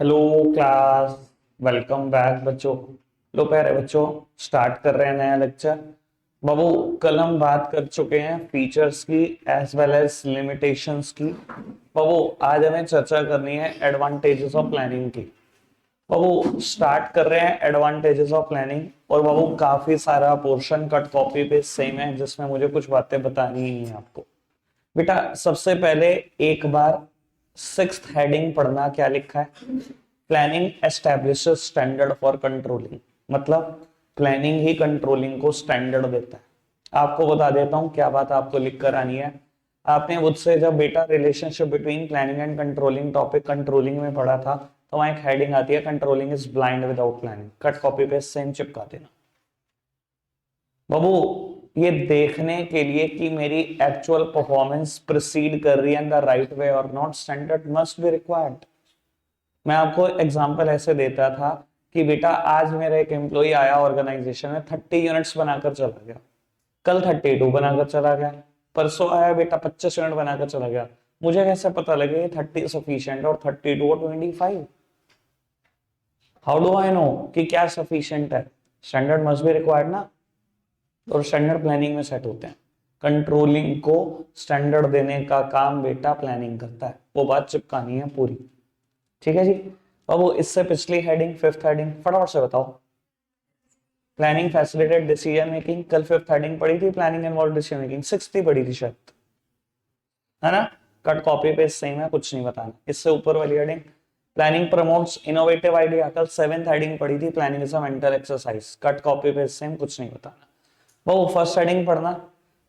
Hello class. Welcome back बच्चों। लो प्यारे बच्चों, स्टार्ट कर रहे हैं नया लेक्चर। बाबू, कल हम बात कर चुके हैं फीचर्स की एज वेल एज लिमिटेशंस की। बाबू, आज हमें चर्चा करनी है एडवांटेजेस ऑफ प्लानिंग की। बाबू, स्टार्ट कर रहे हैं एडवांटेजेस ऑफ प्लानिंग। और बाबू, काफी सारा पोर्शन कट कॉपी पे सेम है जिसमें मुझे कुछ बातें बतानी ही है आपको। बेटा, सबसे पहले एक बार सिक्स्थ हेडिंग पढ़ना, क्या लिखा है। Planning establishes standard for controlling. मतलब प्लानिंग ही कंट्रोलिंग को स्टैंडर्ड देता है। आपको बता देता हूं क्या बात आपको लिख कर आनी है। आपने मुझसे जब बेटा relationship between planning and controlling topic controlling में पढ़ा था, तो वहां एक हेडिंग आती है, controlling is blind without planning. Cut copy पे सेम चिपका देना बाबू। ये देखने के लिए कि मेरी एक्चुअल परफॉर्मेंस प्रोसीड कर रही है इन द राइट वे और not, standard must be required. मैं आपको एग्जांपल ऐसे देता था कि बेटा, आज मेरा एक एम्प्लॉय आया ऑर्गेनाइजेशन में, 30 यूनिट्स बनाकर चला गया। कल 32 बनाकर चला गया। परसों आया बेटा, 25 यूनिट बनाकर चला गया। मुझे कैसे पता लगे 30 सफिशिएंट और 32 और 25? हाउ डू आई नो कि क्या सफिशिएंट है? स्टैंडर्ड मस्ट बी रिक्वायर्ड ना। और स्टैंडर्ड प्लानिंग में सेट होते हैं। कंट्रोलिंग को स्टैंडर्ड देने का काम बेटा प्लानिंग करता है। वो बात चिपकानी है पूरी। ठीक है जी। अब वो इससे पिछली हेडिंग, फिफ्थ हेडिंग, फटाफट से बताओ। Planning facilitate decision making. कल फिफ्थ हेडिंग पढ़ी थी, planning involve decision making. Sixth ही पढ़ी थी शायद, है ना। कट कॉपी पे सेम है, कुछ नहीं बताना। इससे ऊपर वाली heading, planning promotes innovative idea. कल सेवेंथ हेडिंग पढ़ी थी, planning is a mental exercise. Cut copy पे सेम, कुछ नहीं बताना। बाबू, फर्स्ट हेडिंग पढ़ना,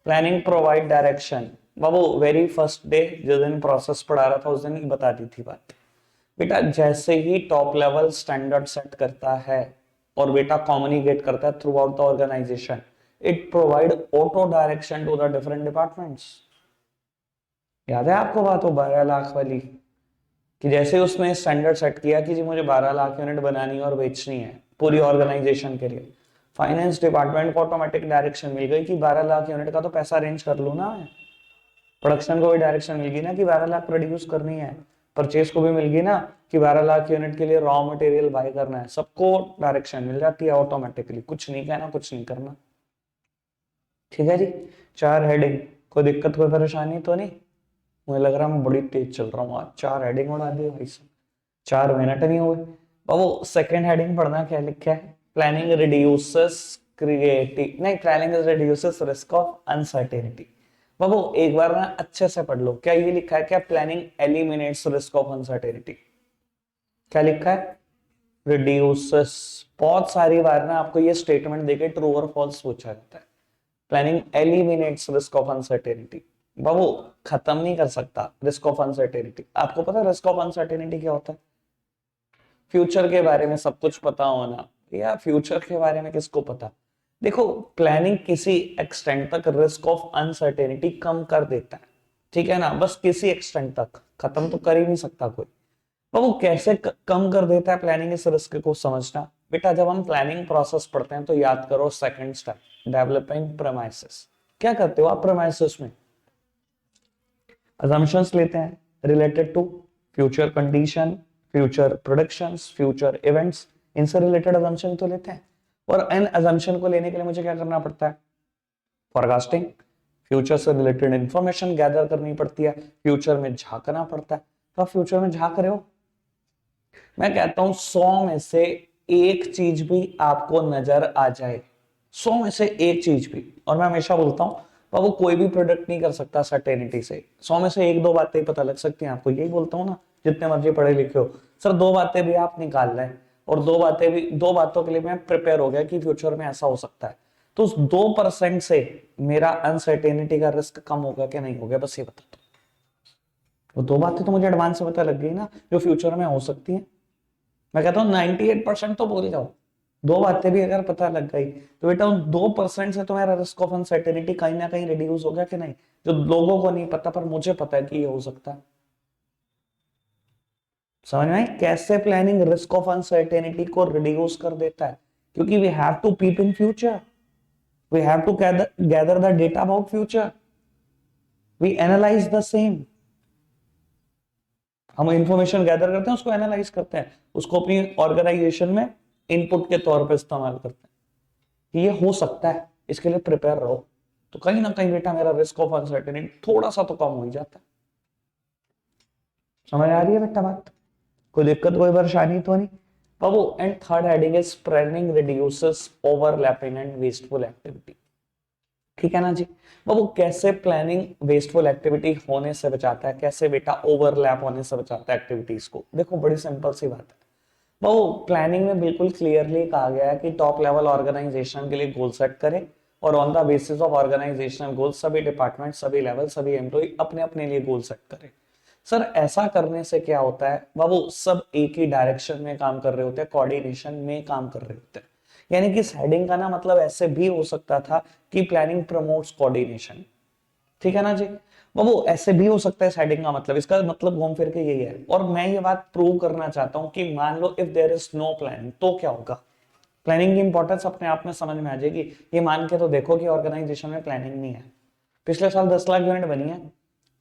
प्लानिंग प्रोवाइड डायरेक्शन। बाबू, वेरी फर्स्ट डे जिस दिन प्रोसेस पढ़ा रहा था उस दिन ही बता दी थी बात। बेटा, जैसे ही टॉप लेवल स्टैंडर्ड सेट करता है और बेटा कम्युनिकेट करता है throughout the organization, it provide auto direction to the different departments. याद है आपको बात वो 12 लाख वाली, कि जैसे उसने स्टैंडर्ड सेट किया कि जी मुझे 12 लाख यूनिट बनानी है और बेचनी है पूरी ऑर्गेनाइजेशन के लिए, फाइनेंस डिपार्टमेंट को ऑटोमेटिक डायरेक्शन मिल गई कि 12 लाख यूनिट का तो पैसा अरेंज कर लू ना मैं। प्रोडक्शन को भी डायरेक्शन मिल गई ना कि 12 लाख प्रोड्यूस करनी है। परचेज को भी मिल गई ना कि 12 लाख यूनिट के लिए रॉ मटेरियल बाय करना है। सबको डायरेक्शन मिल जाती है ऑटोमेटिकली, कुछ नहीं कहना, कुछ नहीं करना। ठीक है जी। चार हेडिंग, कोई दिक्कत कोई परेशानी तो नहीं? मुझे लग रहा है मैं बड़ी तेज चल रहा हूँ आज, 4 हेडिंग उड़ा दी भाई साहब, 4 मिनट नहीं हुए। बाबू, सेकंड हेडिंग पढ़ना, क्या लिखा है। प्लानिंग रिड्यूसेस क्रिएटिव, नहीं, planning reduces risk of uncertainty. बाबू, एक बार ना अच्छे से पढ़ लो, क्या ये लिखा है, क्या planning eliminates risk of uncertainty? क्या लिखा है? रिड्यूसेस। बहुत सारी बार ना आपको ये स्टेटमेंट देके ट्रू और फॉल्स पूछा जाता है। Planning eliminates risk of uncertainty. बाबू, खत्म नहीं कर सकता रिस्क ऑफ अनसर्टेनिटी। आपको पता है रिस्क ऑफ अनसर्टेनिटी क्या होता है? फ्यूचर के बारे में सब कुछ पता होना। या फ्यूचर के बारे में किसको पता? देखो, प्लानिंग किसी एक्सटेंट तक रिस्क ऑफ अनसर्टेनिटी कम कर देता है, ठीक है ना, बस किसी एक्सटेंट तक, खत्म तो कर ही नहीं सकता कोई। पर वो कैसे कम कर देता है प्लानिंग इस रिस्क को समझना। बेटा, जब हम प्लानिंग प्रोसेस पढ़ते हैं तो याद करो सेकंड स्टेप, डेवलपिंग प्रेमाइसिस। क्या करते हो आप प्रेमाइसिस में? assumptions लेते हैं related to future condition, future productions, future events. इनसे रिलेटेड assumption तो लेते हैं। और इन assumption को लेने के लिए मुझे क्या करना पड़ता है? फोरकास्टिंग। फ्यूचर से रिलेटेड इंफॉर्मेशन गैदर करनी पड़ती है, फ्यूचर में झांकना पड़ता है। तो आप फ्यूचर में झांक रहे हो। मैं कहता हूं 100 में से एक चीज भी आपको नजर आ जाए, 100 में से एक चीज भी, और मैं हमेशा बोलता हूं बाबू, कोई भी प्रोडक्ट नहीं कर सकता सर्टेनिटी से। 100 में से एक दो बातें ही पता लग सकती हैं आपको, यही बोलता हूं ना, जितने मर्जी पढ़े लिखे हो। सर, दो बातें भी आप निकाल रहे हैं, और दो बातें भी, दो बातों के लिए मैं प्रिपेयर हो गया कि फ्यूचर में ऐसा हो सकता है, तो उस 2% से मेरा अनसर्टेनिटी का रिस्क कम होगा कि नहीं होगा, बस ये बता दो। वो दो बातें तो मुझे एडवांस से पता लग गई ना, जो फ्यूचर में हो सकती है। मैं कहता हूँ 98% तो बोल जाओ, दो बातें भी अगर पता लग गई तो बेटा उन 2% से तुम्हारा रिस्क ऑफ अनसर्टेनिटी कहीं ना कहीं रिड्यूस हो गया कि नहीं, जो लोगों को नहीं पता पर मुझे पता है कि ये हो सकता है। समझ में आई कैसे प्लानिंग रिस्क ऑफ अनसर्टेनिटी को रिड्यूस कर देता है? क्योंकि we have to peep in future, we have to gather the data about future, we analyze the same. हम इंफॉर्मेशन गैदर करते हैं, उसको एनालाइज करते हैं, उसको अपनी ऑर्गेनाइजेशन में इनपुट के तौर पे इस्तेमाल करते हैं कि ये हो सकता है, इसके लिए प्रिपेयर रहो। तो कहीं ना कहीं बेटा मेरा रिस्क ऑफ अनसर्टेनिटी थोड़ा सा तो कम हो ही जाता है। समझ आ रही है बेटा बात? कोई दिक्कत कोई परेशानी तो नहीं बाबू? And third heading is planning reduces overlapping and wasteful activity. ठीक है ना जी बाबू? कैसे प्लानिंग वेस्टफुल एक्टिविटी होने से बचाता है, कैसे बेटा ओवरलैप होने से बचाता है एक्टिविटीज को? देखो बड़ी सिंपल सी बात है बाबू, प्लानिंग में बिल्कुल क्लियरली कहा गया है कि टॉप लेवल ऑर्गेनाइजेशन के लिए गोल सेट करें और on the basis of organizational goal सभी डिपार्टमेंट, सभी लेवल, सभी एम्प्लॉय अपने अपने लिए गोल सेट करें। सर ऐसा करने से क्या होता है बाबू? सब एक ही डायरेक्शन में काम कर रहे होते हैं, कोऑर्डिनेशन में काम कर रहे होते हैं। यानी कि इस हेडिंग का ना मतलब ऐसे भी हो सकता था कि प्लानिंग प्रमोट्स कोऑर्डिनेशन। ठीक है ना जी बाबू? ऐसे भी हो सकता है इस हेडिंग का मतलब, इसका मतलब घूम फिर के यही है। और मैं ये बात प्रूव करना चाहता हूं कि मान लो if there is no plan तो क्या होगा। प्लानिंग की इंपॉर्टेंस अपने आप में समझ में आ जाएगी। ये मान के तो देखो कि ऑर्गेनाइजेशन में प्लानिंग नहीं है। पिछले साल 10 लाख यूनिट बनी है,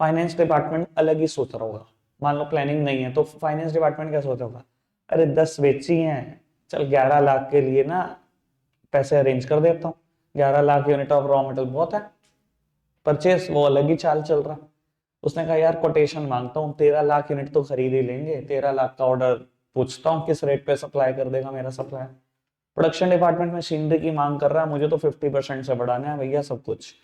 फाइनेंस डिपार्टमेंट अलग ही सोच रहा होगा। मान लो प्लानिंग नहीं है तो फाइनेंस डिपार्टमेंट क्या सोच होगा? अरे 10 बेची हैं, चल 11 लाख के लिए ना पैसे अरेंज कर देता हूँ। 11 lakh unit of raw material बहुत है, परचेस वो अलग ही चाल चल रहा। उसने कहा यार कोटेशन मांगता हूँ, 13 लाख यूनिट तो खरीद ही लेंगे, 13 लाख का ऑर्डर पूछता हूँ किस रेट पे सप्लाई कर देगा मेरा सप्लाई। प्रोडक्शन डिपार्टमेंट मशीनरी की मांग कर रहा है, मुझे तो 50% से बढ़ाना है भैया सब कुछ।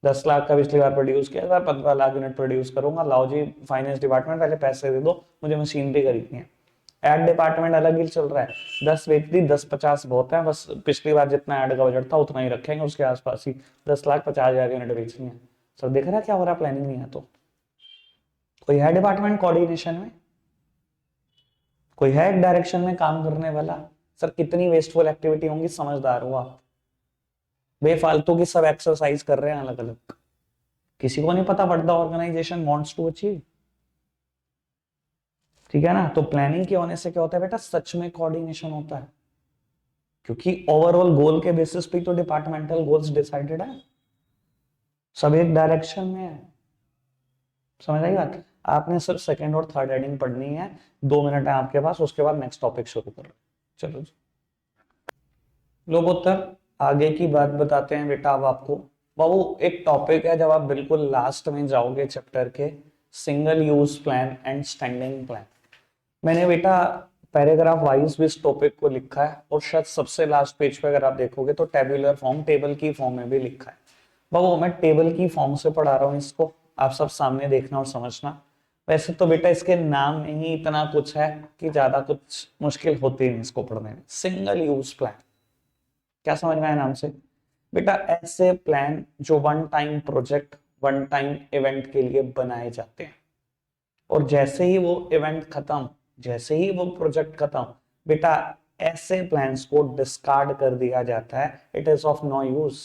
10 लाख का पिछली बार प्रोड्यूस किया था, 15 लाख यूनिट प्रोड्यूस करूंगा, लाओ जी फाइनेंस डिपार्टमेंट पहले पैसे दे दो, मुझे मशीनरी खरीदनी है। एड डिपार्टमेंट अलग ही चल रहा है, 10 बेच दी, 10-50 बहुत है, बस पिछली बार जितना एड का बजट था उतना ही रखेंगे, उसके आसपास ही 10,50,000 यूनिट बेचनी है। सर देख रहा है क्या हो रहा है? प्लानिंग नहीं है तो कोई है डिपार्टमेंट कोऑर्डिनेशन में, कोई है एक डायरेक्शन में काम करने वाला। सर कितनी वेस्टफुल एक्टिविटी होंगी, समझदार हो आप? बेफालतू की सब एक्सरसाइज कर रहे हैं अलग अलग, किसी को नहीं पता what the organization wants to achieve. ठीक है ना? तो प्लानिंग के होने से क्या होता है बेटा? सच में कोऑर्डिनेशन होता है, क्योंकि ओवरऑल गोल के बेसिस पे तो डिपार्टमेंटल गोल्स डिसाइडेड है, सब एक डायरेक्शन में है। समझ आई बात? आपने सिर्फ सेकंड और थर्ड हेडिंग पढ़नी है, 2 मिनट है आपके पास, उसके बाद नेक्स्ट टॉपिक शुरू करो। चलो जी लोग उत्तर आगे की बात बताते हैं बेटा। अब आपको बाबू एक टॉपिक है, जब आप बिल्कुल लास्ट में जाओगे चैप्टर के, single use plan and standing plan. मैंने बेटा पैराग्राफ वाइज भी इस टॉपिक को लिखा है, और शायद सबसे लास्ट पेज पे अगर आप देखोगे तो टेबुलर फॉर्म, टेबल की फॉर्म में भी लिखा है। बाबू मैं टेबल की फॉर्म से पढ़ा रहा हूँ इसको, आप सब सामने देखना और समझना। वैसे तो बेटा इसके नाम में ही इतना कुछ है कि ज्यादा कुछ मुश्किल होती नहीं इसको पढ़ने में। सिंगल यूज प्लान, क्या समझ में आया नाम से? बेटा ऐसे प्लान जो one time project, one time event के लिए बनाए जाते हैं, और जैसे ही वो इवेंट खत्म, जैसे ही वो प्रोजेक्ट खत्म, बेटा ऐसे प्लान्स को डिस्कार्ड कर दिया जाता है, it is of no use.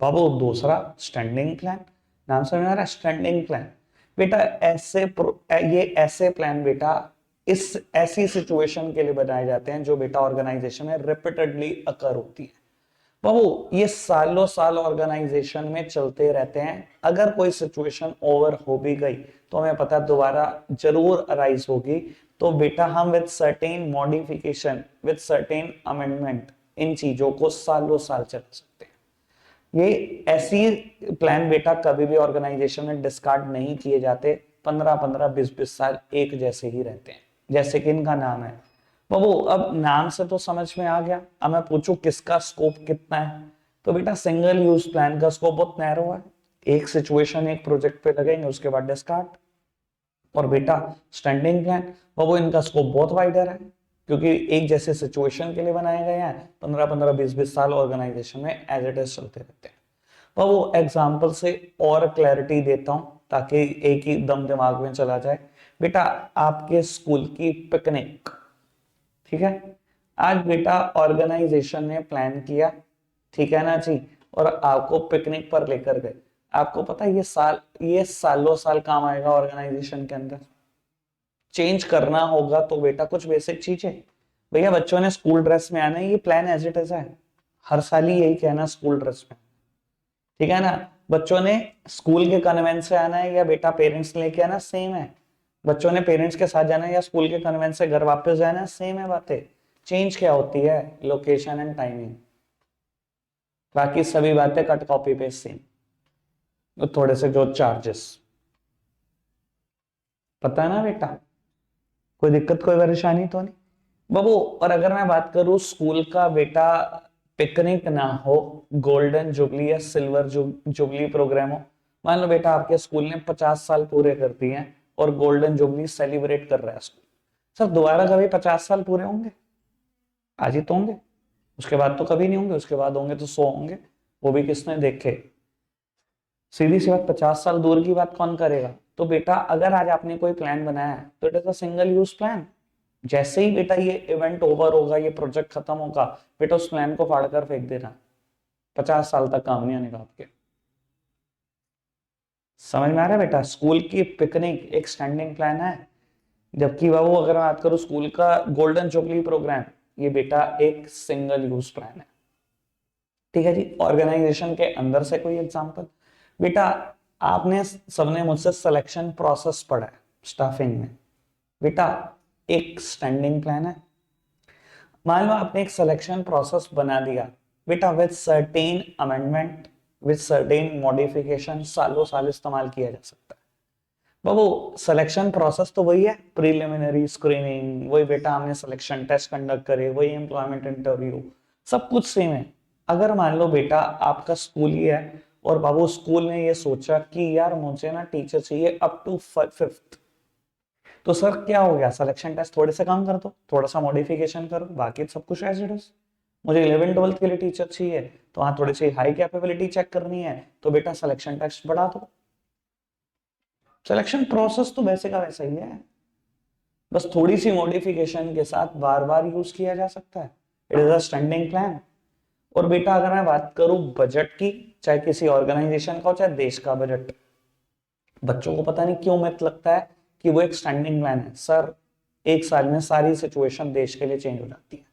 बाबू दूसरा स्टैंडिंग प्लान, नाम समझ में आ रहा है? स्टैंडिंग प्लान बेटा ये ऐसे प्लान बेटा इस ऐसी सिचुएशन के लिए बनाए जाते हैं जो बेटा ऑर्गेनाइजेशन में रिपीटेडली अकर होती है। बाबू ये सालों साल ऑर्गेनाइजेशन में चलते रहते हैं, अगर कोई सिचुएशन ओवर हो भी गई तो हमें पता दोबारा जरूर अराइज होगी। तो बेटा हम with certain modification, with certain amendment in चीजों को सालों साल चला सकते हैं। ये ऐसी प्लान बेटा कभी भी ऑर्गेनाइजेशन में डिस्कार्ड नहीं किए जाते, 15-15, 20-20 साल एक जैसे ही रहते हैं, जैसे कि इनका नाम है। बाबू अब नाम से तो समझ में आ गया, अब मैं पूछूं किसका स्कोप कितना है? तो बेटा सिंगल यूज प्लान का स्कोप बहुत नैरो है, एक सिचुएशन एक प्रोजेक्ट पे लगेंगे उसके बाद डिस्कार्ड। और बेटा स्टैंडिंग प्लान बाबू इनका स्कोप बहुत वाइडर है, क्योंकि एक जैसे सिचुएशन के लिए बनाए गए हैं, 15-15, 20-20 साल ऑर्गेनाइजेशन में एज इट इज चलते रहते हैं। वो एग्जाम्पल से और क्लैरिटी देता हूं ताकि एक ही दम दिमाग में चला जाए। बेटा आपके स्कूल की पिकनिक, ठीक है, आज बेटा ऑर्गेनाइजेशन ने प्लान किया, ठीक है ना जी, और आपको पिकनिक पर लेकर गए। आपको पता है ये सालों साल काम आएगा ऑर्गेनाइजेशन के अंदर। चेंज करना होगा तो बेटा कुछ बेसिक चीजें, भैया बच्चों ने स्कूल ड्रेस में आना है, ये प्लान एज इट इज है, हर साल ही यही कहना स्कूल ड्रेस में, ठीक है ना। बच्चों ने स्कूल के कन्वेंस से आना है या बेटा पेरेंट्स लेके आना, सेम है। बच्चों ने पेरेंट्स के साथ जाना है या स्कूल के कन्वेंस से घर वापस जाना है, सेम है बातें। चेंज क्या होती है, लोकेशन एंड टाइमिंग, बाकी सभी बातें कट कॉपी पेस्ट सेम, तो थोड़े से जो चार्जेस, पता है ना बेटा, कोई दिक्कत कोई परेशानी तो नहीं बाबू। और अगर मैं बात करूं स्कूल का बेटा, पिकनिक ना हो, गोल्डन जुबली या सिल्वर जुबली प्रोग्राम हो, मान लो बेटा आपके स्कूल ने 50 साल पूरे कर दिए हैं और गोल्डन जुबली सेलिब्रेट कर रहा है स्कूल, सर दोबारा कभी 50 साल पूरे होंगे? आज ही तो होंगे, उसके बाद तो कभी नहीं होंगे, उसके बाद होंगे तो 100 होंगे, वो भी किसने देखे? सीधी सी बात, 50 साल दूर की बात कौन करेगा? तो बेटा अगर आज आपने कोई प्लान बनाया है तो it is a single use plan. जैसे ही बेटा ये इवेंट ओवर होगा, ये प्रोजेक्ट खत्म होगा, बेटा उस प्लान को फाड़ कर फेंक देना, 50 साल तक काम नहीं आने का आपके। समझ में आ रहा है बेटा? स्कूल की पिकनिक एक स्टैंडिंग प्लान है, जबकि बाबू अगर मैं बात करूं स्कूल का गोल्डन जुबली प्रोग्राम, ये बेटा एक सिंगल यूज प्लान है। ठीक है जी। ऑर्गेनाइजेशन के अंदर से कोई एग्जांपल बेटा, आपने सबने मुझसे सिलेक्शन प्रोसेस पढ़ा है स्टाफिंग में, बेटा एक स्टैंडिंग प्लान है। मान लो आपने एक सिलेक्शन प्रोसेस बना दिया बेटा, with certain amendment, with certain modification, सालों साल इस्तेमाल किया जा सकता है। बाबू सिलेक्शन प्रोसेस तो वही है, प्रीलिमिनरी स्क्रीनिंग, वही बेटा हमने सिलेक्शन टेस्ट कंडक्ट करे, वही एम्प्लॉयमेंट इंटरव्यू, सब कुछ सेम है। अगर मान लो बेटा आपका स्कूल ही है और बाबू स्कूल ने ये सोचा कि यार मुझे ना टीचर चाहिए अप टू 5th, तो सर क्या हो गया, सिलेक्शन टेस्ट थोड़े से कम कर दो, थोड़ा सा मॉडिफिकेशन करो, बाकी सब कुछ एज इट इज। मुझे 11th 12th के लिए टीचर चाहिए तो हाँ थोड़ी सी हाई कैपेबिलिटी चेक करनी है, तो बेटा सिलेक्शन टेस्ट बढ़ा दो। सिलेक्शन प्रोसेस तो वैसे का वैसा ही है, बस थोड़ी सी मॉडिफिकेशन के साथ बार बार यूज किया जा सकता है। It is a standing plan. और बेटा अगर मैं बात करूं बजट की, चाहे किसी ऑर्गेनाइजेशन का हो चाहे देश का बजट, बच्चों को पता नहीं क्यों मिथ लगता है कि वो एक स्टैंडिंग प्लान है। सर एक साल में सारी सिचुएशन देश के लिए चेंज हो जाती है।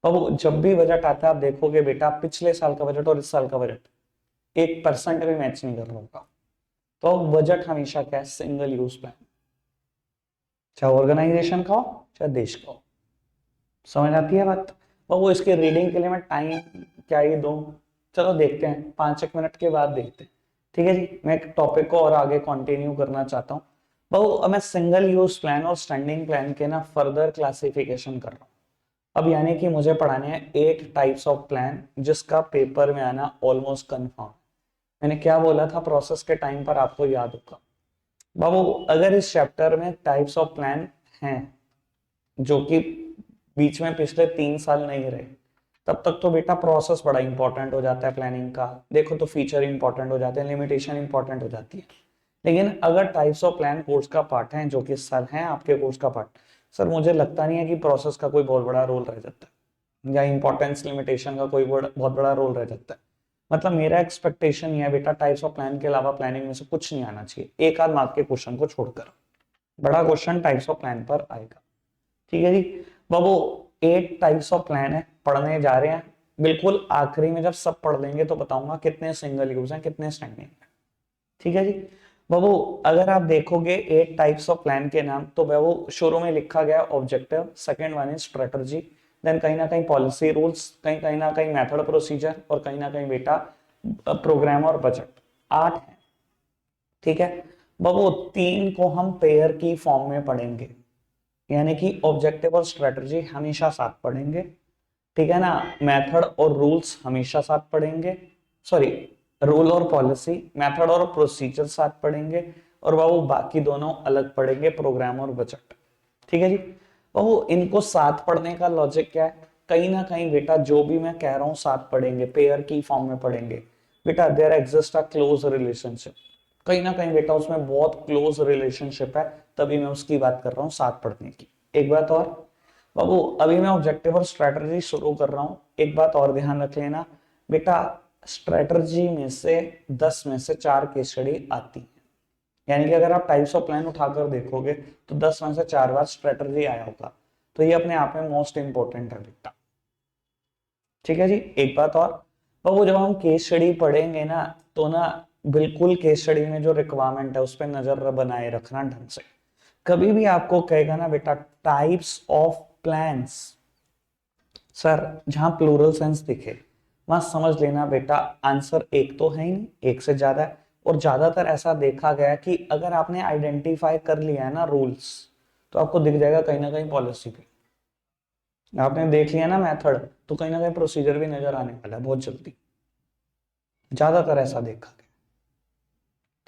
अब जब भी बजट आता है आप देखोगे बेटा, पिछले साल का बजट और इस साल का बजट 1% भी मैच नहीं कर रहा होगा। तो बजट हमेशा क्या है, सिंगल यूज प्लान, चाहे ऑर्गेनाइजेशन का हो चाहे देश का हो। समझ आती है बात? और वो इसके रीडिंग के लिए मैं टाइम क्या ही दूं, चलो देखते हैं 5 एक मिनट के बाद देखते हैं। ठीक है जी, मैं एक टॉपिक को और आगे कंटिन्यू करना चाहता हूँ। बहु अब मैं सिंगल यूज प्लान और स्टैंडिंग प्लान के ना फर्दर क्लासिफिकेशन कर रहा हूँ। अब यानी कि मुझे पढ़ाने हैं 8 टाइप्स ऑफ प्लान, जिसका पेपर में आना ऑलमोस्ट कंफर्म। मैंने क्या बोला था प्रोसेस के टाइम पर, आपको याद होगा बाबू? अगर इस चैप्टर में टाइप्स ऑफ प्लान हैं जो कि बीच में पिछले 3 साल नहीं रहे, तब तक तो बेटा प्रोसेस बड़ा इंपॉर्टेंट हो जाता है प्लानिंग का। देखो तो फीचर इंपॉर्टेंट हो जाते हैं, लिमिटेशन इंपॉर्टेंट हो जाती है। लेकिन अगर टाइप्स ऑफ प्लान कोर्स का पार्ट है, जो कि इस साल है आपके कोर्स का पार्ट, सर मुझे लगता नहीं है कि प्रोसेस का कोई बहुत बड़ा रोल रह जाता है या इंपॉर्टेंस लिमिटेशन का कोई बहुत बड़ा रोल रह जाता है। मतलब मेरा एक्सपेक्टेशन ये है बेटा, टाइप्स ऑफ प्लान के अलावा प्लानिंग में से कुछ नहीं आना चाहिए, एक आध मार्क के क्वेश्चन को छोड़कर। बड़ा क्वेश्चन टाइप्स ऑफ प्लान पर आएगा। ठीक है जी बाबू, 8 टाइप्स ऑफ प्लान है, पढ़ने जा रहे हैं। बिल्कुल आखिरी में जब सब पढ़ लेंगे तो बताऊंगा कितने सिंगल यूज हैं कितने स्टैंडिंग है। ठीक है जी बाबू, अगर आप देखोगे 8 टाइप्स ऑफ प्लान के नाम, तो बाबू शुरू में लिखा गया objective, second one is strategy, then कहीं ना कहीं पॉलिसी रूल्स, कहीं कहीं ना कहीं मेथड प्रोसीजर, और कहीं ना कहीं बेटा प्रोग्राम और बजट। 8 है। ठीक है बाबू, 3 को हम पेयर की फॉर्म में पढ़ेंगे, यानी कि ऑब्जेक्टिव और स्ट्रेटजी हमेशा साथ पढ़ेंगे। ठीक है ना, मेथड और रूल्स हमेशा साथ पढ़ेंगे, सॉरी रूल और पॉलिसी, मेथड और प्रोसीजर साथ पढ़ेंगे, और बाबू बाकी दोनों अलग पढ़ेंगे, प्रोग्राम और बजट। ठीक है जी बाबू, इनको साथ पढ़ने का लॉजिक क्या है? कहीं ना कहीं बेटा जो भी मैं कह रहा हूं साथ पढ़ेंगे, पेयर की फॉर्म में पढ़ेंगे बेटा, there exist a close relationship, कहीं ना कहीं बेटा उसमें बहुत क्लोज रिलेशनशिप है, तभी मैं उसकी बात कर रहा हूँ साथ पढ़ने की। एक बात और बाबू, अभी मैं ऑब्जेक्टिव और स्ट्रेटजी शुरू कर रहा हूं, एक बात और ध्यान रख लेना बेटा, स्ट्रेटजी में से 10 में से 4 केस स्टडी आती है। यानी कि अगर आप टाइप्स ऑफ प्लान उठाकर देखोगे तो 10 में से 4 बार स्ट्रेटजी आया होगा, तो ये अपने आप में मोस्ट इंपॉर्टेंट है बेटा। ठीक है जी, एक बात और बाबू, जब हम केस स्टडी पढ़ेंगे ना, तो ना बिल्कुल केस स्टडी में जो रिक्वायरमेंट है उस पर नजर बनाए रखना ढंग से। कभी भी आपको कहेगा ना बेटा टाइप्स ऑफ प्लान्स, सर जहां प्लूरल सेंस दिखे वहां समझ लेना बेटा आंसर एक तो है ही नहीं, एक से ज्यादा है। और ज्यादातर ऐसा देखा गया कि अगर आपने आइडेंटिफाई कर लिया है ना रूल्स, तो आपको दिख जाएगा कहीं ना कहीं पॉलिसी भी। आपने देख लिया ना मेथड, तो कहीं ना कहीं प्रोसीजर भी नजर आने वाला है बहुत जल्दी। ज्यादातर ऐसा देखा गया।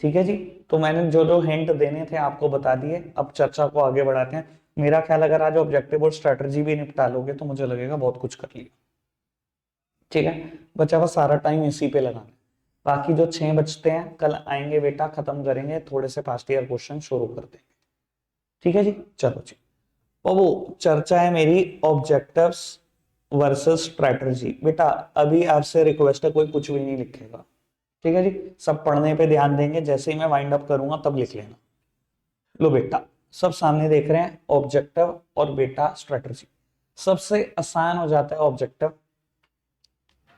ठीक है जी, तो मैंने जो जो हिंट देने थे आपको बता दिए। अब चर्चा को आगे बढ़ाते हैं। मेरा ख्याल अगर आज ऑब्जेक्टिव और स्ट्रेटजी भी निपटा लोगे तो मुझे लगेगा बहुत कुछ कर लिया। ठीक है, बचा बस सारा टाइम इसी पे लगाना। बाकी जो 6 बचते हैं कल आएंगे बेटा, खत्म करेंगे, थोड़े से पास्ट ईयर क्वेश्चन शुरू कर देंगे। ठीक है जी, चलो जी। और वो चर्चा है मेरी ऑब्जेक्टिव्स वर्सेस स्ट्रेटजी। बेटा अभी आपसे रिक्वेस्ट है कोई कुछ भी नहीं लिखेगा। ठीक है जी, सब पढ़ने पे ध्यान देंगे, जैसे ही मैं वाइंड अप करूंगा तब लिख लेना। लो बेटा, सब सामने देख रहे हैं ऑब्जेक्टिव और बेटा स्ट्रेटजी। सबसे आसान हो जाता है ऑब्जेक्टिव।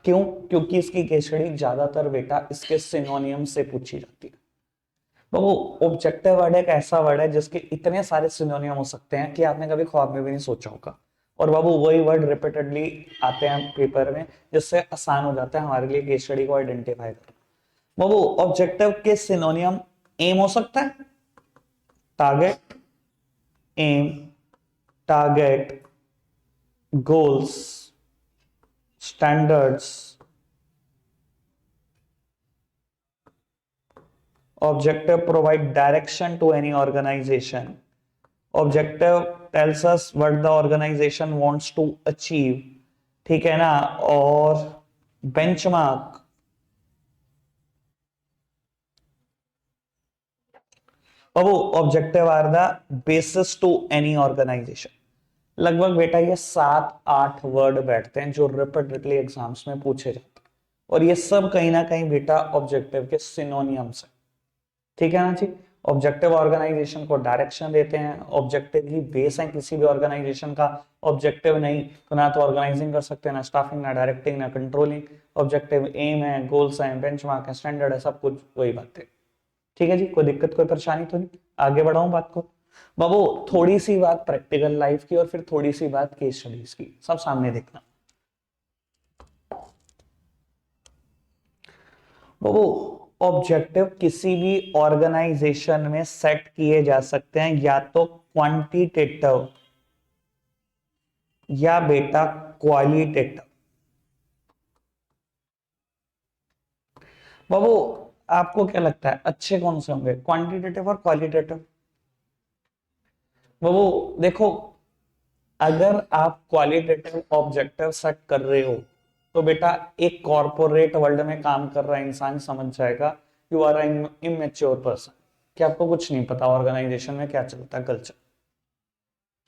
क्यों? क्योंकि इसकी केसड़ी ज्यादातर बेटा इसके सिनोनियम से पूछी जाती है। तो वो ऑब्जेक्टिव वर्ड एक ऐसा वर्ड है जिसके इतने सारे सिनोनियम हो सकते हैं कि आपने कभी ख्वाब में भी नहीं सोचा होगा। और बाबू वही वर्ड रिपीटेडली आते हैं पेपर में, जिससे आसान हो जाता है हमारे लिए केस स्टडी को आइडेंटिफाई करना। बाबू ऑब्जेक्टिव के सिनोनियम एम हो सकता है, target, aim, target, goals, standards. Objective provide direction to any organization. Objective tells us what the organization wants to achieve. ठीक है ना? और benchmark, अब वो objective are the basis to any organization. लगभग बेटा ये 7-8 वर्ड बैठते हैं जो रिपीटेडली एग्जाम्स में पूछे जाते हैं, और ये सब कहीं ना कहीं बेटा ऑब्जेक्टिव के सिनोनियम्स है। ठीक है ना जी। ऑब्जेक्टिव ऑर्गेनाइजेशन को डायरेक्शन देते हैं, ऑब्जेक्टिव ही बेस है किसी भी ऑर्गेनाइजेशन का। ऑब्जेक्टिव नहीं तो ना तो ऑर्गेनाइजिंग कर सकते हैं, ना स्टाफिंग, ना डायरेक्टिंग, ना कंट्रोलिंग। ऑब्जेक्टिव एम है, गोल्स हैं, बेंचमार्क है, स्टैंडर्ड है, सब कुछ वही बात है। ठीक है जी, कोई दिक्कत कोई परेशानी तो नहीं? आगे बढ़ाऊं बात को। बाबू थोड़ी सी बात प्रैक्टिकल लाइफ की और फिर थोड़ी सी बात केस स्टडीज की, सब सामने देखना। बाबू ऑब्जेक्टिव किसी भी ऑर्गेनाइजेशन में सेट किए जा सकते हैं, या तो क्वांटिटेटिव या बेटा क्वालिटेटिव। बाबू आपको क्या लगता है अच्छे कौन से होंगे, क्वांटिटेटिव और क्वालिटेटिव? बाबू देखो, अगर आप क्वालिटेटिव ऑब्जेक्टिव सेट कर रहे हो तो बेटा एक कॉर्पोरेट वर्ल्ड में काम कर रहा इंसान समझ जाएगा यू आर इमेच्योर पर्सन, कि आपको कुछ नहीं पता ऑर्गेनाइजेशन में क्या चलता है, कल्चर।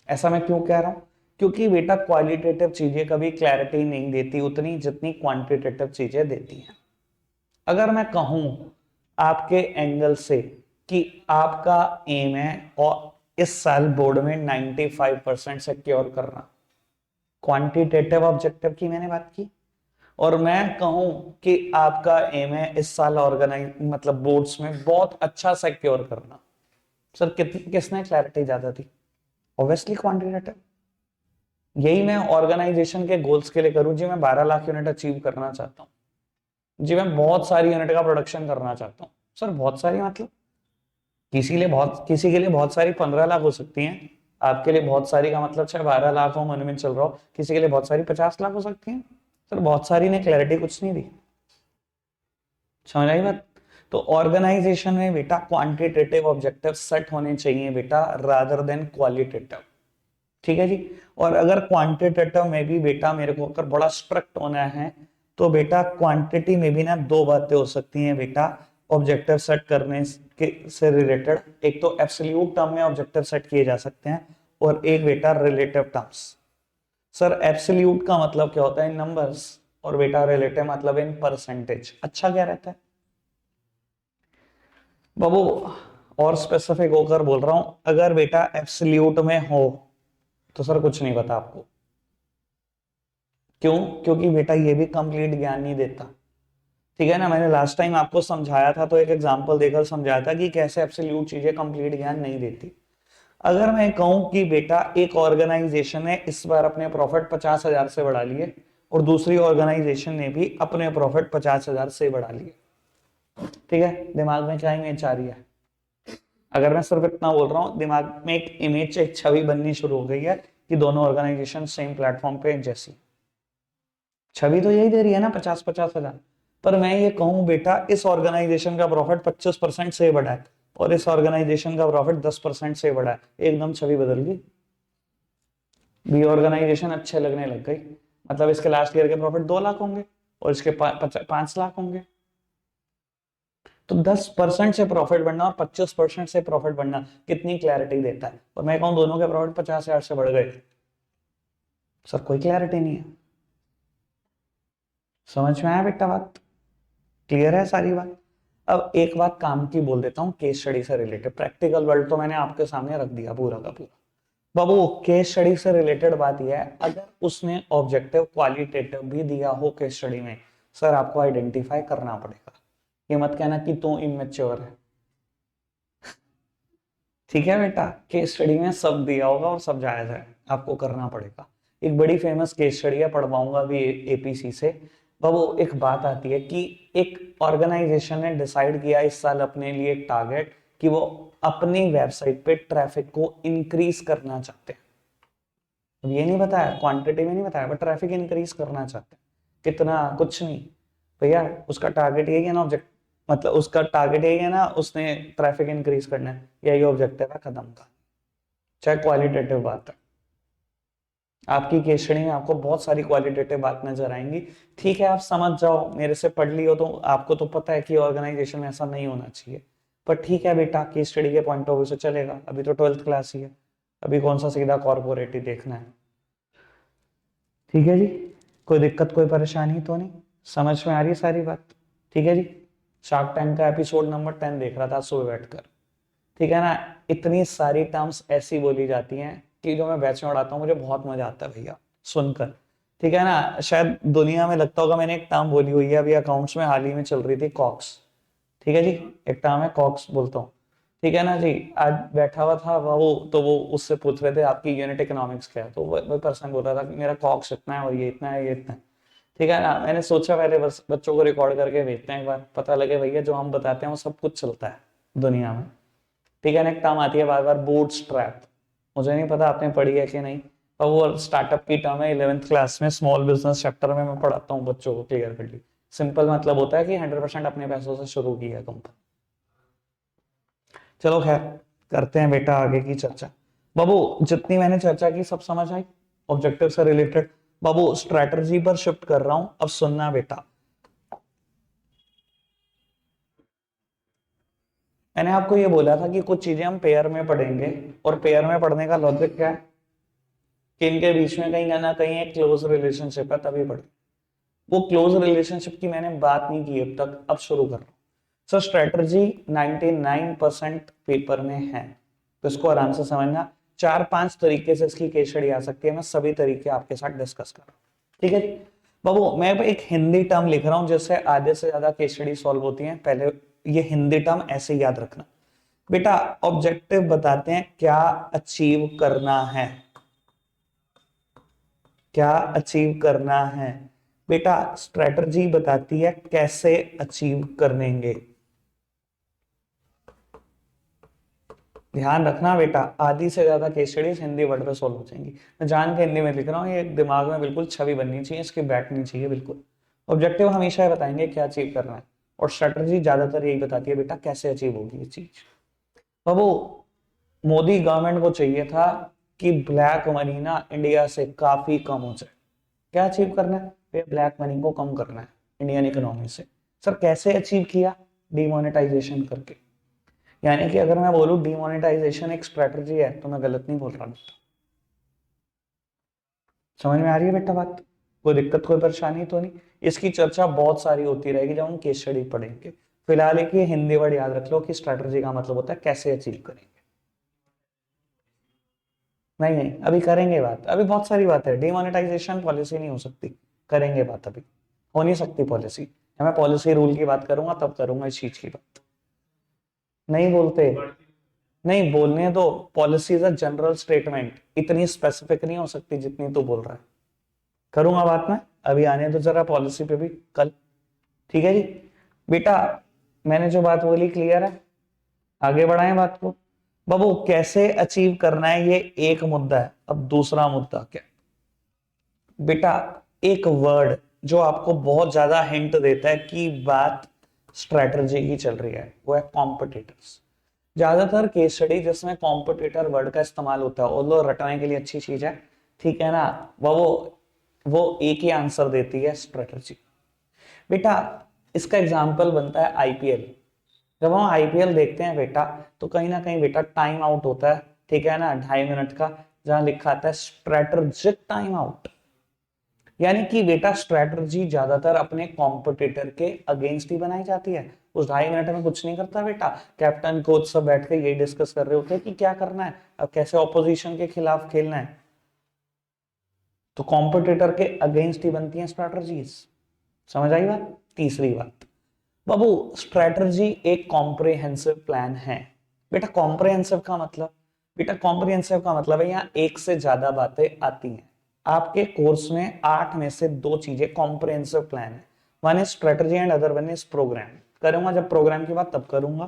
ऐसा मैं क्यों कह रहा हूं? क्योंकि बेटा क्वालिटेटिव चीजें कभी क्लैरिटी नहीं देती उतनी जितनी क्वांटिटेटिव चीजें देती हैं। अगर मैं कहूं आपके एंगल से कि आपका एम है और इस साल बोर्ड में 95% सिक्योर करना, क्वांटिटेटिव ऑब्जेक्टिव की मैंने बात की। और मैं कहूं कि आपका एम है इस साल ऑर्गेनाइज मतलब बोर्ड्स में बहुत अच्छा सिक्योर करना, सर किसने क्लैरिटी ज्यादा थी? Obviously quantitative. यही मैं ऑर्गेनाइजेशन के गोल्स के लिए करूं जी, मैं 12 लाख यूनिट अचीव करना चाहता हूं जी, मैं बहुत सारी यूनिट का प्रोडक्शन करना चाहता हूं। सर बहुत सारी मतलब किसी के लिए बहुत सारी 15 लाख हो सकती हैं, आपके लिए बहुत सारी का मतलब चाहे 12 लाख हो मन में चल रहा हो, किसी के लिए बहुत सारी 50 लाख हो सकती हैं। सर बहुत सारी ने क्लैरिटी कुछ नहीं दी, समझ आई बात? तो ऑर्गेनाइजेशन में बेटा क्वांटिटेटिव ऑब्जेक्टिव सेट होने चाहिए बेटा रादर देन क्वालिटेटिव। ठीक है जी। और अगर क्वांटिटेटिव में भी बेटा मेरे को अगर बड़ा स्ट्रिक्ट होना है तो बेटा क्वांटिटी में भी ना दो बातें हो सकती हैं बेटा ऑब्जेक्टिव सेट करने के से रिलेटेड। एक तो एब्सोल्यूट टर्म में ऑब्जेक्टिव सेट किए जा सकते हैं, और एक बेटा रिलेटिव टर्म्स। सर एब्सोल्यूट का मतलब क्या होता है इन नंबर्स, और बेटा रिलेटिव मतलब इन परसेंटेज। अच्छा क्या रहता है बाबू? और स्पेसिफिक होकर बोल रहा हूं, अगर बेटा एब्सोल्यूट में हो तो सर कुछ नहीं पता आपको। क्यों? क्योंकि बेटा ये भी कंप्लीट ज्ञान नहीं देता। ठीक है ना, मैंने लास्ट टाइम आपको समझाया था तो एक एग्जांपल देकर समझाया था कि कैसे एब्सोल्यूट चीजें कंप्लीट ज्ञान नहीं देती। अगर मैं कहूं कि बेटा एक ऑर्गेनाइजेशन है इस बार अपने प्रॉफिट 50,000 से बढ़ा लिए और दूसरी ऑर्गेनाइजेशन ने भी अपने प्रॉफिट 50,000 से बढ़ा लिए, ठीक है, दिमाग में क्या इमेज आ रही है? अगर मैं सिर्फ इतना बोल रहा हूँ, दिमाग में एक इमेज, एक छवि बननी शुरू हो गई है कि दोनों ऑर्गेनाइजेशन सेम प्लेटफॉर्म पे जैसी, छवि तो यही दे रही है ना, 50,000। पर मैं ये कहूं बेटा इस ऑर्गेनाइजेशन का प्रॉफिट 25% से बढ़ा है और इस ऑर्गेनाइजेशन का प्रॉफिट 10% से बढ़ा है, एकदम छवि बदल गई। बी ऑर्गेनाइजेशन अच्छे लगने लग गई, मतलब इसके लास्ट ईयर के प्रॉफिट 2 लाख होंगे और इसके 5 लाख होंगे। तो 10% से प्रॉफिट बढ़ना और 25% से प्रॉफिट बढ़ना कितनी क्लैरिटी देता है। और मैं कहूं दोनों के प्रॉफिट 50,000 से बढ़ गए, सर कोई क्लैरिटी नहीं है। समझ में आया बेटा बात? क्लियर है सारी बात? अब एक बात काम की बोल देता हूँ, केस स्टडी से रिलेटेड। प्रैक्टिकल वर्ल्ड तो मैंने आपके सामने रख दिया पूरा का पूरा। बाबू केस स्टडी से रिलेटेड बात यह है, अगर उसने ऑब्जेक्टिव क्वालिटेटिव भी दिया हो केस स्टडी में, सर आपको आइडेंटिफाई करना पड़ेगा। ये मत कहना कि तू इमेच्योर है, ठीक है बेटा? केस स्टडी में सब दिया होगा और सब जायज है, आपको करना पड़ेगा। एक बड़ी फेमस केस स्टडी है, पढ़वाऊंगा भी एपीसी से। बाबू एक बात आती है कि एक ऑर्गेनाइजेशन ने डिसाइड किया इस साल अपने लिए एक टारगेट कि वो अपनी वेबसाइट पे ट्रैफिक को इंक्रीज करना चाहते हैं। ये नहीं बताया, क्वांटिटी में नहीं बताया, बट ट्रैफिक इंक्रीज करना चाहते हैं। कितना? कुछ नहीं भैया, उसका टारगेट यही है ना, ऑब्जेक्ट मतलब उसका टारगेट यही है ना, उसने ट्रैफिक इंक्रीज करना है, यही ऑब्जेक्टिव है, खत्म का। चाहे क्वालिटेटिव बात है, आपकी केस स्टडी में आपको बहुत सारी क्वालिटेटिव बात नजर आएंगी। ठीक है, आप समझ जाओ, मेरे से पढ़ लियो तो आपको तो पता है कि ऑर्गेनाइजेशन में ऐसा नहीं होना चाहिए। पर ठीक है बेटा, केस स्टडी के पॉइंट ऑफ व्यू से चलेगा, अभी तो 12th क्लास ही है, अभी कौन सा सीधा कॉर्पोरेट ही देखना है। ठीक है जी, कोई दिक्कत कोई परेशानी तो नहीं? समझ में आ रही है सारी बात? ठीक है जी। शार्क टैंक का एपिसोड नंबर 10 देख रहा था सुबह बैठकर, ठीक है ना? इतनी सारी टर्म्स ऐसी बोली जाती हैं कि जो मैं बैच में उड़ाता हूँ मुझे बहुत मजा आता है भैया सुनकर, ठीक है ना? शायद दुनिया में लगता होगा मैंने एक टर्म बोली हुई है, अभी अकाउंट्स में हाल ही में चल रही थी, कॉक्स। ठीक है जी, एक टर्म है कॉक्स बोलता हूँ, ठीक है ना जी? आज बैठा हुआ था वो, तो वो उससे पूछ रहे थे आपकी यूनिट इकोनॉमिक्स क्या है, तो वो पर्सन बोल रहा था कि मेरा कॉक्स इतना है और ये इतना है, ये इतना है। ठीक है ना? मैंने सोचा पहले बस बच्चों को रिकॉर्ड करके भेजते हैं, एक बार पता लगे भैया जो हम बताते हैं वो सब कुछ चलता है दुनिया में। ठीक है ना? एक टर्म आती है बार बार, बूट स्ट्रैप। मुझे नहीं पता आपने पढ़ी है कि नहीं, पर वो स्टार्टअप की टर्म है, 11th क्लास में स्मॉल बिजनेस चैप्टर में मैं पढ़ाता हूँ बच्चों को क्लियर कर ली। सिंपल मतलब होता है कि 100% अपने पैसों से शुरू की है कंपनी। चलो खैर, करते हैं बेटा आगे की चर्चा। बाबू जितनी मैंने चर्चा की सब समझ आई ऑब्जेक्टिव से रिलेटेड? बाबू स्ट्रैटेजी पर शिफ्ट कर रहा हूं, अब सुनना बेटा। मैंने आपको ये बोला था कि कुछ चीजें हम पेयर में पढ़ेंगे, और पेयर में पढ़ने का लॉजिक क्या है कि इनके बीच में कहीं ना कहीं एक क्लोज रिलेशनशिप है, तभी पढ़े। वो क्लोज रिलेशनशिप की मैंने बात नहीं की अब तक, अब शुरू कर रहा हूं। सर स्ट्रेटजी 99% पेपर में है, तो इसको आराम से समझना। 4-5 तरीके से इसकी केस स्टडी आ सकती है, मैं सभी तरीके आपके साथ डिस्कस कर रहा हूँ, ठीक है जी? बाबू मैं एक हिंदी टर्म लिख रहा हूं जिससे आधे से ज्यादा केस स्टडी सॉल्व होती है, पहले ये हिंदी टर्म ऐसे याद रखना बेटा। ऑब्जेक्टिव बताते हैं क्या अचीव करना है, क्या अचीव करना है बेटा। स्ट्रेटजी बताती है कैसे अचीव करेंगे। ध्यान रखना बेटा, आधी से ज्यादा केस स्टडीज हिंदी वर्ड पे सॉल्व हो जाएंगी। मैं जान के हिंदी में लिख रहा हूँ, ये दिमाग में बिल्कुल छवि बननी चाहिए, इसकी बैठनी चाहिए बिल्कुल। ऑब्जेक्टिव हमेशा ये बताएंगे क्या अचीव करना है, और स्ट्रेटजी ज्यादातर यही बताती है बेटा कैसे अचीव होगी ये चीज। अब वो मोदी गवर्नमेंट को चाहिए था कि ब्लैक मनी ना इंडिया से काफी कम हो जाए। क्या अचीव करना है? ब्लैक मनी को कम करना है इंडियन इकोनॉमी से। सर कैसे अचीव किया? डिमोनेटाइजेशन करके। यानी कि अगर मैं बोलूं डिमोनेटाइजेशन एक स्ट्रेटजी है तो मैं गलत नहीं बोल रहा बेटा। समझ में आ रही है बेटा बात? कोई दिक्कत कोई परेशानी तो नहीं? इसकी चर्चा बहुत सारी होती रहेगी जब हम केस स्टडी पढ़ेंगे। फिलहाल एक ये हिंदी वर्ड याद रख लो कि स्ट्रेटजी का मतलब होता है कैसे अचीव करेंगे। नहीं नहीं, अभी करेंगे बात, अभी बहुत सारी बात है। डिमोनेटाइजेशन पॉलिसी नहीं हो सकती, करेंगे बात, अभी हो नहीं सकती पॉलिसी। मैं पॉलिसी रूल की बात करूंगा तब करूंगा इस चीज की बात। नहीं बोलते, नहीं बोलने दो, policy is a general statement, इतनी स्पेसिफिक नहीं हो सकती जितनी तू बोल रहा है। करूंगा बात में, अभी आने तो जरा पॉलिसी पे भी कल। ठीक है जी बेटा, मैंने जो बात बोली क्लियर है, आगे बढ़ाएं बात को। बाबू कैसे अचीव करना है ये एक मुद्दा है, अब दूसरा मुद्दा क्या बेटा, एक वर्ड जो आपको बहुत ज्यादा हिंट देता है कि बात स्ट्रेटजी की चल रही है, वो है कॉम्पिटिटर्स। ज्यादातर केस स्टडी जिसमें कॉम्पिटिटर वर्ड का इस्तेमाल होता है, और लोग रटने के लिए अच्छी चीज है, ठीक है ना, वो एक ही आंसर देती है, स्ट्रेटजी। बेटा इसका एग्जाम्पल बनता है आईपीएल। जब हम आईपीएल देखते हैं बेटा, तो कहीं ना कहीं बेटा टाइम आउट होता है, ठीक है ना, 2.5 मिनट का, जहां लिखा आता है स्ट्रेटजिक टाइम आउट। यानी कि बेटा स्ट्रेटजी ज्यादातर अपने कॉम्पिटिटर के अगेंस्ट ही बनाई जाती है। उस 2.5 मिनट में कुछ नहीं करता बेटा, कैप्टन कोच सब बैठ के ये डिस्कस कर रहे होते हैं कि क्या करना है, अब कैसे ऑपोजिशन के खिलाफ खेलना है। तो कॉम्पिटिटर के अगेंस्ट ही बनती हैं स्ट्रेटजीज। समझ आई बात। तीसरी बात बाबू, स्ट्रेटजी एक कॉम्प्रिहेंसिव प्लान है। बेटा कॉम्प्रिहेंसिव का मतलब, बेटा कॉम्प्रिहेंसिव का मतलब है यहाँ एक से ज्यादा बातें आती हैं। आपके कोर्स में 8 में से 2 चीजें कॉम्प्रिहेंसिव प्लान है, one is strategy and other one is program. करूंगा जब प्रोग्राम की बात तब करूंगा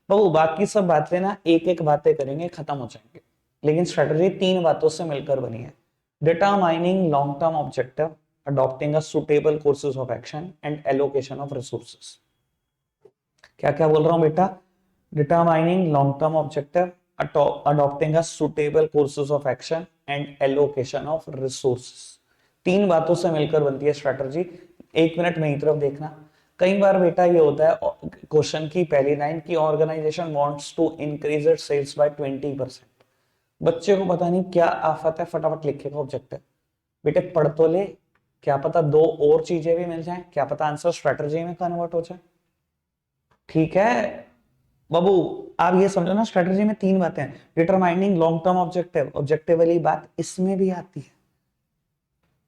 बाबू, बाकी सब बातें ना एक एक बातें करेंगे खत्म हो जाएंगे, लेकिन स्ट्रेटजी 3 बातों से मिलकर बनी है। Determining long term objective, adopting a suitable courses of action and allocation of resources। क्या क्या बोल रहा हूं बेटा, determining long term objective, adopting a suitable courses of action and allocation of resources. 3 बातों से मिलकर बनती है स्ट्रेटजी। 1 मिनट मेरी तरफ देखना। कई बार बेटा ये होता है क्वेश्चन की पहली लाइन की, organization wants to increase its sales by 20%। बच्चे को पता नहीं क्या आफत है, फटाफट लिखेगा ऑब्जेक्टिव। बेटे पढ़ तो ले, क्या पता 2 और चीजें भी मिल जाएं, क्या पता आंसर स्ट्रेटजी में कन्वर्ट हो जाए। ठीक है बाबू, आप ये समझो ना, स्ट्रेटजी में 3 बातें हैं, determining long term objective, objective वाली बात इसमें भी आती है।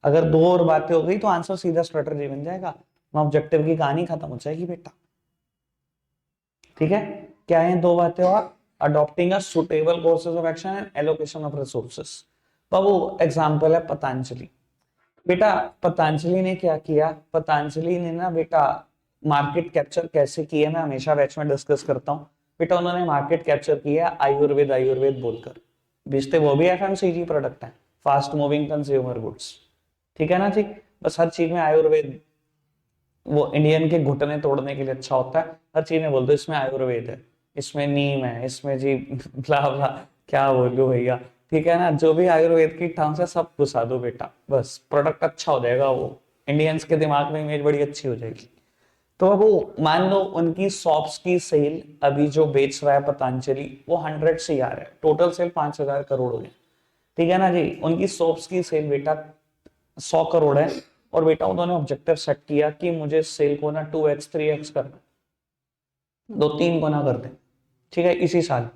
अगर 2 और बातें हो गई तो आंसर सीधा स्ट्रेटजी बन जाएगा, ऑब्जेक्टिव की कहानी खत्म हो जाएगी बेटा। ठीक है, क्या है 2 बातें और, adopting a suitable courses of action and allocation of resources. Babu example है पतंजलि। बेटा पतंजलि ने क्या किया, पतंजलि ने ना बेटा मार्केट कैप्चर कैसे की है, मैं हमेशा बैच में डिस्कस करता हूँ। बेटा उन्होंने मार्केट कैप्चर किया आयुर्वेद आयुर्वेद बोलकर, बेचते वो भी एफएमसीजी प्रोडक्ट है, फास्ट मूविंग कंज्यूमर गुड्स। ठीक है ना जी, बस हर चीज में आयुर्वेद, वो इंडियन के घुटने तोड़ने के लिए अच्छा होता है, हर चीज में बोल दो इसमें आयुर्वेद है, इसमें नीम है, इसमें जी ब्ला ब्ला, क्या बोलूं भैया। ठीक है ना, जो भी आयुर्वेद की टर्म्स है सब घुसा दो बेटा, बस प्रोडक्ट अच्छा हो जाएगा, वो इंडियंस के दिमाग में इमेज बड़ी अच्छी हो जाएगी। तो अब वो मान लो उनकी शॉप्स की सेल अभी जो बेच रहा है पतंजलि वो 100 से आ रहा है, टोटल सेल 5,000 करोड़ हो गए। ठीक है ना जी, उनकी शॉप्स की सेल बेटा 100 करोड़ है, और बेटा उन्होंने ऑब्जेक्टिव सेट किया कि मुझे सेल को ना 2x 3x करना, 2-3 गुना कर दे, ठीक है इसी साल।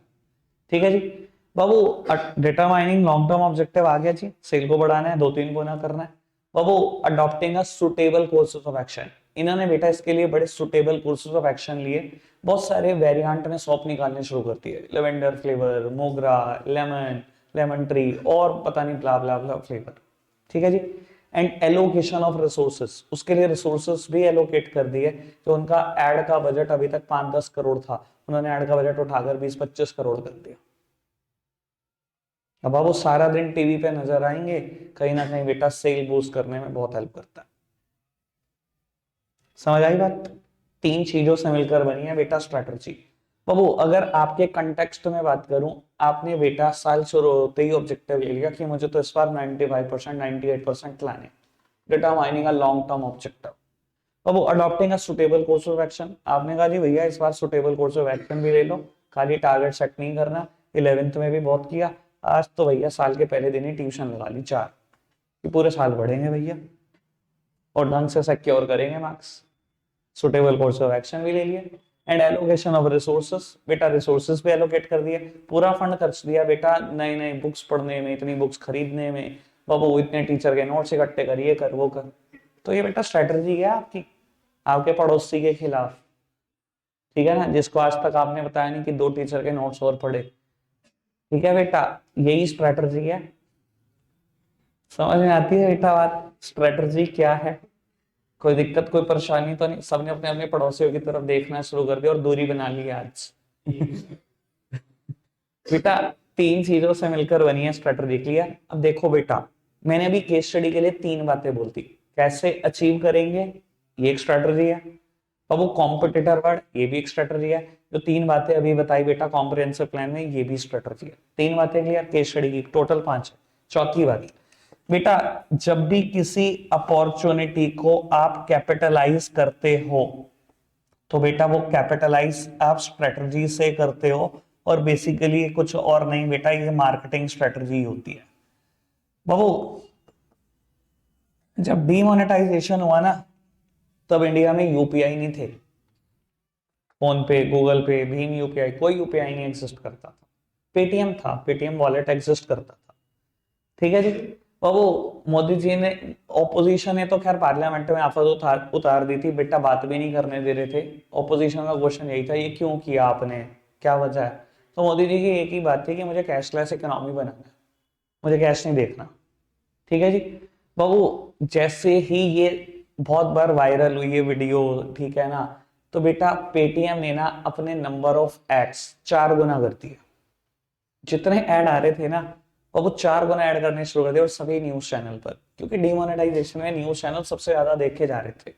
ठीक है जी बाबू, data mining long term objective आ गया जी, सेल को बढ़ाना है, 2-3 गुना करना है। बाबू adopting a suitable courses of action, इन्होंने बेटा इसके लिए बड़े सुटेबल कोर्सेज ऑफ एक्शन लिए, बहुत सारे वेरिएंट में सॉप निकालने शुरू करती है, लेवेंडर फ्लेवर, मोगरा, लेमन, लेमन ट्री, और पता नहीं ब्ला ब्ला ब्ला फ्लेवर। ठीक है जी, एंड एलोकेशन ऑफ रिसोर्सेस, उसके लिए रिसोर्सेस भी एलोकेट कर दिए। जो उनका एड का बजट अभी तक 5-10 करोड़ था, उन्होंने एड का बजट उठाकर 20-25 करोड़ कर दिया। अब आप वो सारा दिन टीवी पे नजर आएंगे, कहीं ना कहीं बेटा सेल बूस्ट करने में बहुत हेल्प करता है। समझ आई बात। 3 चीजों से मिलकर बनी है बेटा स्ट्रेटजी। बाबू अगर आपके कंटेक्स्ट में बात करूं, आपने बेटा साल शुरू होते ही ऑब्जेक्टिव ले लिया कि मुझे तो इस बार 95% 98% लाने, determining a long term objective. Babu adopting a suitable course of action, आपने कहा जी भैया इस बार सुटेबल कोर्स ऑफ एक्शन भी ले लो, खाली टारगेट सेट नहीं करना। 11th में भी बहुत किया, आज तो भैया साल के पहले दिन ही ट्यूशन लगा ली 4, कि पूरे साल पढ़ेंगे भैया और ढंग से सिक्योर करेंगे marks. Suitable course of action भी ले लिए, एंड एलोकेशन ऑफ रिसोर्सेस, बेटा रिसोर्सेस भी एलोकेट कर दिए, पूरा फंड खर्च दिया बेटा नई नई बुक्स पढ़ने में, इतनी बुक्स खरीदने में, बाबू इतने टीचर के नोट्स इकट्ठे कर, ये कर वो कर। तो ये बेटा स्ट्रेटजी है आपकी, आपके पड़ोसी के खिलाफ। ठीक है ना, जिसको आज तक आपने बताया नहीं कि 2 टीचर के नोट्स और पढ़े, ठीक है बेटा, यही स्ट्रेटजी है। समझ में आती है बेटा बात, स्ट्रेटजी क्या है? कोई दिक्कत कोई परेशानी तो नहीं? सबने अपने अपने पड़ोसियों की तरफ देखना शुरू कर दिया और दूरी बना ली आज। बेटा तीन चीजों से मिलकर बनी है स्ट्रेटजी, क्लियर? अब देखो बेटा, मैंने अभी केस स्टडी के लिए तीन बातें बोलती, कैसे अचीव करेंगे ये एक स्ट्रेटजी है, और वो कॉम्पिटिटर वर्ड ये भी एक स्ट्रेटजी है, जो तीन बातें अभी बताई बेटा कॉम्प्रिहेंसिव प्लान में ये भी स्ट्रेटजी है। तीन बातें क्लियर केस स्टडी की, टोटल 5 है। चौथी बात बेटा, जब भी किसी अपॉर्चुनिटी को आप कैपिटलाइज करते हो तो बेटा वो कैपिटलाइज आप स्ट्रेटजी से करते हो, और बेसिकली कुछ और नहीं बेटा, ये मार्केटिंग स्ट्रेटजी होती है। बाबू जब डीमोनेटाइजेशन हुआ ना, तब इंडिया में यूपीआई नहीं थे, फोन पे, गूगल पे, भीम यूपीआई, कोई यूपीआई नहीं एग्जिस्ट करता था। पेटीएम था, पेटीएम वॉलेट एग्जिस्ट करता था। ठीक है जी। बाबू मोदी जी ने, ऑपोजिशन ने तो खैर पार्लियामेंट में आफत उतार दी थी बेटा, बात भी नहीं करने दे रहे थे। ऑपोजिशन का क्वेश्चन यही था, ये क्यों किया आपने, क्या वजह है? तो मोदी जी की एक ही बात थी कि मुझे कैशलेस इकोनॉमी बनाना है, मुझे कैश नहीं देखना। ठीक है जी। बाबू जैसे ही ये बहुत बार वायरल हुई ये वीडियो, ठीक है ना, तो बेटा पेटीएम ने ना अपने नंबर ऑफ एड्स 4 गुना कर दिए। जितने ऐड आ रहे थे ना, और वो 4 गुना ऐड करने शुरू कर दिए, और सभी न्यूज चैनल पर, क्योंकि डिमोनेटाइजेशन में न्यूज चैनल सबसे ज्यादा देखे जा रहे थे।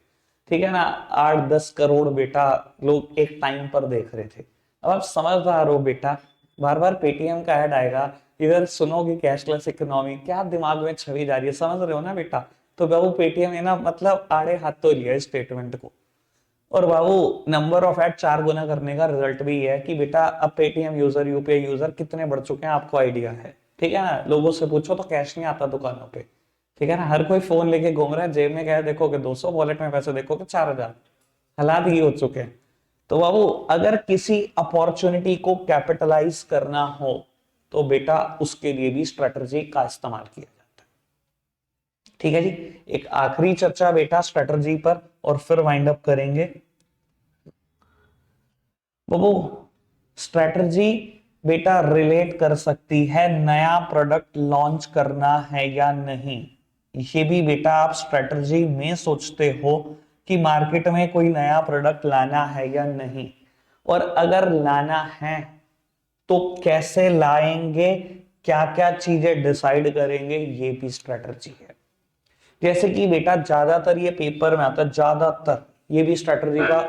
ठीक है ना, 8-10 करोड़ बेटा लोग एक टाइम पर देख रहे थे। अब आप समझदार हो बेटा, बार बार पेटीएम का ऐड आएगा, इधर सुनोगे कैशलेस इकोनॉमी, क्या दिमाग में छवि जा रही है, समझ रहे हो ना बेटा? तो बाबू पेटीएम ने ना मतलब आड़े हाथ तो लिया इस स्टेटमेंट को। और बाबू नंबर ऑफ ऐड 4 गुना करने का रिजल्ट भी है कि बेटा अब पेटीएम यूजर, यूपीआई यूजर कितने बढ़ चुके हैं आपको आइडिया है। ठीक है ना, लोगों से पूछो तो कैश नहीं आता दुकानों पे। ठीक है ना, हर कोई फोन लेके घूम रहा है, जेब में क्या है देखोगे 200, वॉलेट में पैसे देखोगे 4000। हालात ये हो चुके हैं। तो बाबू अगर किसी अपॉर्चुनिटी को कैपिटलाइज करना हो तो बेटा उसके लिए भी स्ट्रेटजी का इस्तेमाल किया जाता है। ठीक है जी। एक आखिरी चर्चा बेटा स्ट्रेटजी पर, और फिर वाइंड अप करेंगे। बाबू स्ट्रेटजी बेटा रिलेट कर सकती है नया प्रोडक्ट लॉन्च करना है या नहीं। ये भी बेटा आप स्ट्रेटजी में सोचते हो कि मार्केट में कोई नया प्रोडक्ट लाना है या नहीं, और अगर लाना है तो कैसे लाएंगे, क्या क्या चीजें डिसाइड करेंगे, ये भी स्ट्रेटजी है। जैसे कि बेटा ज्यादातर ये पेपर में आता है, ज्यादातर ये भी स्ट्रेटजी का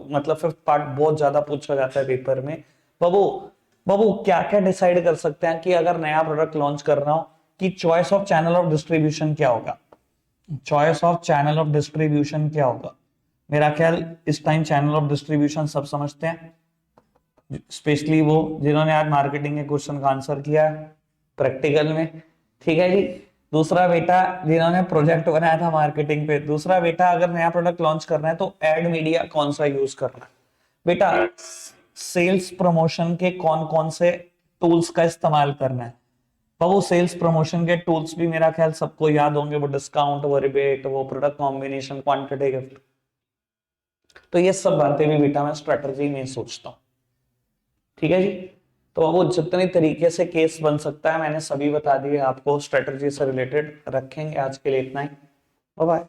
मतलब फिफ्थ पार्ट बहुत ज्यादा पूछा जाता है पेपर में। बाबू बाबू क्या क्या डिसाइड कर सकते हैं कि अगर नया प्रोडक्ट लॉन्च करना हो, कि choice of channel of distribution क्या होगा, choice of channel of distribution क्या होगा। मेरा ख्याल इस टाइम चैनल ऑफ डिस्ट्रीब्यूशन सब समझते हैं, स्पेशली वो जिन्होंने आज मार्केटिंग के क्वेश्चन का आंसर किया है प्रैक्टिकल में। ठीक है जी। दूसरा बेटा जिन्होंने प्रोजेक्ट बनाया था मार्केटिंग पे, दूसरा बेटा अगर नया प्रोडक्ट लॉन्च करना है तो एड मीडिया कौन सा यूज करना है बेटा, सेल्स प्रमोशन के कौन कौन से टूल्स का इस्तेमाल करना है। तो वो सेल्स प्रमोशन के टूल्स भी मेरा ख्याल सबको याद होंगे, वो डिस्काउंट, वो रिबेट, वो प्रोडक्ट कॉम्बिनेशन, क्वांटिटी गिफ्ट। तो ये सब बातें भी बेटा मैं स्ट्रेटजी में सोचता हूँ। ठीक है जी। तो वो जितने तरीके से केस बन सकता है मैंने सभी बता दिए आपको, स्ट्रेटजी से रिलेटेड। रखेंगे आज के लिए इतना ही, बाय बाय।